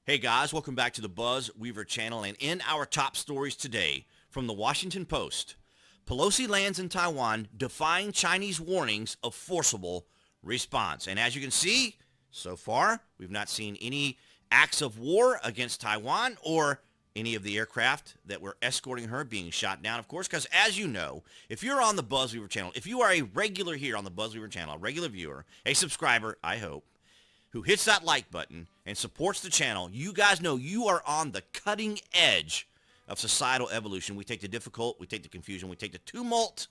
Hey guys, welcome back to the BuzWeaver channel, and in our top stories today from the Washington Post, Pelosi lands in Taiwan defying Chinese warnings of forcible response. And as you can see, so far, we've not seen any acts of war against Taiwan or any of the aircraft that were escorting her being shot down, of course, because as you know, if you're on the BuzWeaver channel, if you are a regular here on the BuzWeaver channel, a regular viewer, a subscriber, I hope, who hits that like button and supports the channel, you guys know you are on the cutting edge of societal evolution. We take the difficult, we take the confusion, we take the tumult,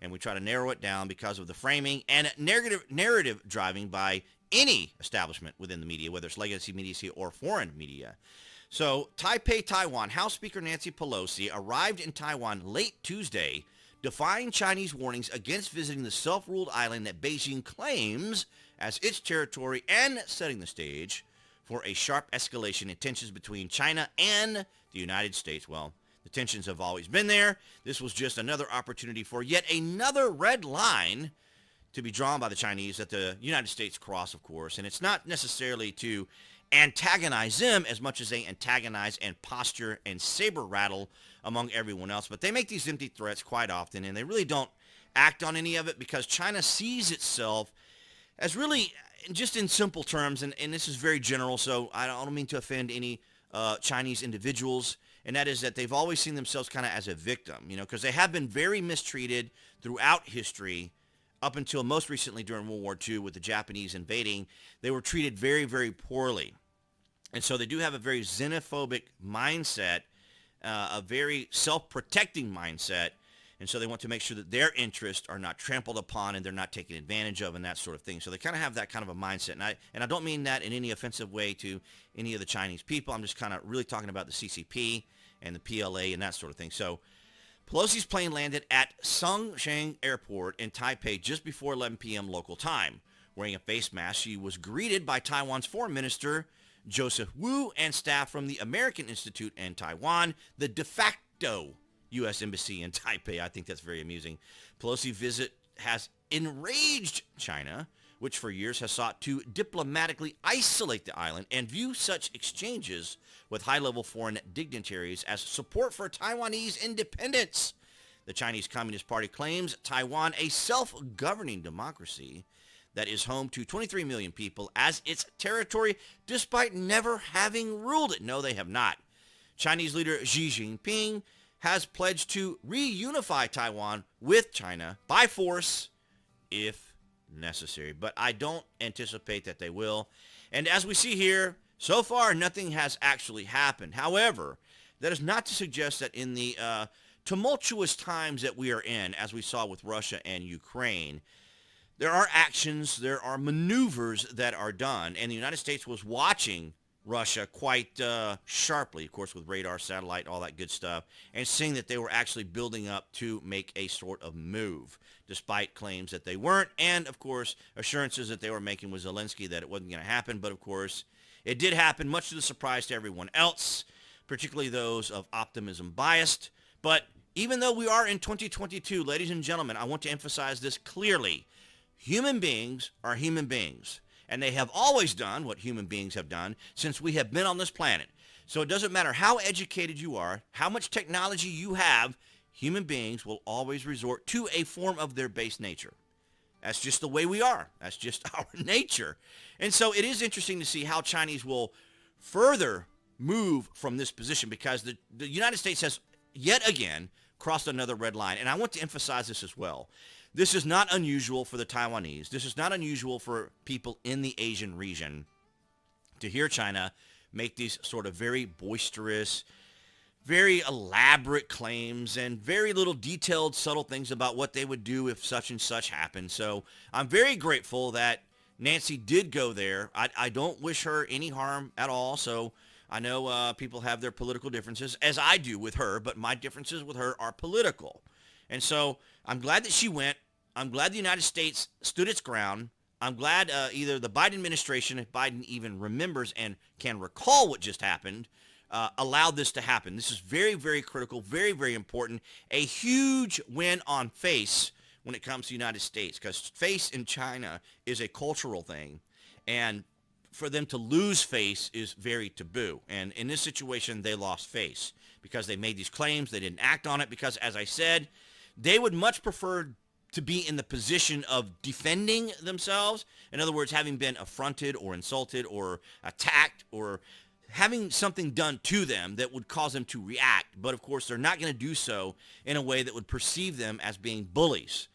and we try to narrow it down because of the framing and narrative driving by any establishment within the media, whether it's legacy media or foreign media. So Taipei, Taiwan, House Speaker Nancy Pelosi arrived in Taiwan late Tuesday, defying Chinese warnings against visiting the self-ruled island that Beijing claims as its territory and setting the stage for a sharp escalation in tensions between China and the United States. Well, the tensions have always been there. This was just another opportunity for yet another red line to be drawn by the Chinese that the United States cross, of course. And it's not necessarily to antagonize them as much as they antagonize and posture and saber rattle among everyone else. But they make these empty threats quite often, and they really don't act on any of it because China sees itself as really, just in simple terms, and this is very general, so I don't mean to offend any Chinese individuals, and that is that they've always seen themselves kind of as a victim, because they have been very mistreated throughout history up until most recently during World War II with the Japanese invading. They were treated very, very poorly. And so they do have a very xenophobic mindset, a very self-protecting mindset. And so they want to make sure that their interests are not trampled upon and they're not taken advantage of and that sort of thing. So they kind of have that kind of a mindset. And I don't mean that in any offensive way to any of the Chinese people. I'm just kind of really talking about the CCP and the PLA and that sort of thing. So Pelosi's plane landed at Songshan Airport in Taipei just before 11 p.m. local time. Wearing a face mask, she was greeted by Taiwan's Foreign Minister Joseph Wu and staff from the American Institute in Taiwan, the de facto U.S. Embassy in Taipei. I think that's very amusing. Pelosi's visit has enraged China, which for years has sought to diplomatically isolate the island and view such exchanges with high-level foreign dignitaries as support for Taiwanese independence. The Chinese Communist Party claims Taiwan a self-governing democracy that is home to 23 million people as its territory, despite never having ruled it. No, they have not. Chinese leader Xi Jinping has pledged to reunify Taiwan with China by force if necessary. But I don't anticipate that they will. And as we see here, so far nothing has actually happened. However, that is not to suggest that in the tumultuous times that we are in, as we saw with Russia and Ukraine, there are actions, there are maneuvers that are done. And the United States was watching Russia quite sharply, of course, with radar, satellite, all that good stuff, and seeing that they were actually building up to make a sort of move, despite claims that they weren't, and, of course, assurances that they were making with Zelensky that it wasn't going to happen. But, of course, it did happen, much to the surprise to everyone else, particularly those of optimism biased. But even though we are in 2022, ladies and gentlemen, I want to emphasize this clearly. Human beings are human beings. And they have always done what human beings have done since we have been on this planet. So it doesn't matter how educated you are, how much technology you have, human beings will always resort to a form of their base nature. That's just the way we are. That's just our nature. And so it is interesting to see how Chinese will further move from this position because the United States has yet again crossed another red line. And I want to emphasize this as well. This is not unusual for the Taiwanese. This is not unusual for people in the Asian region to hear China make these sort of very boisterous, very elaborate claims and very little detailed, subtle things about what they would do if such and such happened. So I'm very grateful that Nancy did go there. I don't wish her any harm at all. So I know people have their political differences, as I do with her, but my differences with her are political. And so I'm glad that she went. I'm glad the United States stood its ground. I'm glad either the Biden administration, if Biden even remembers and can recall what just happened, allowed this to happen. This is very, very critical, very, very important. A huge win on face when it comes to the United States, because face in China is a cultural thing. And for them to lose face is very taboo. And in this situation, they lost face because they made these claims. They didn't act on it because, as I said, they would much prefer to be in the position of defending themselves. In other words, having been affronted or insulted or attacked or having something done to them that would cause them to react. But of course, they're not going to do so in a way that would perceive them as being bullies.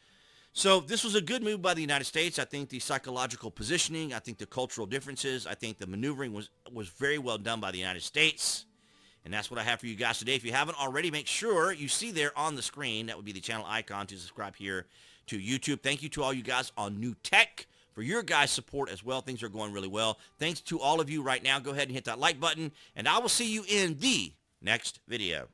So this was a good move by the United States. I think the psychological positioning, I think the cultural differences, I think the maneuvering was very well done by the United States. And that's what I have for you guys today. If you haven't already, make sure you see there on the screen, that would be the channel icon to subscribe here to YouTube. Thank you to all you guys on New Tech for your guys' support as well. Things are going really well. Thanks to all of you right now. Go ahead and hit that like button, and I will see you in the next video.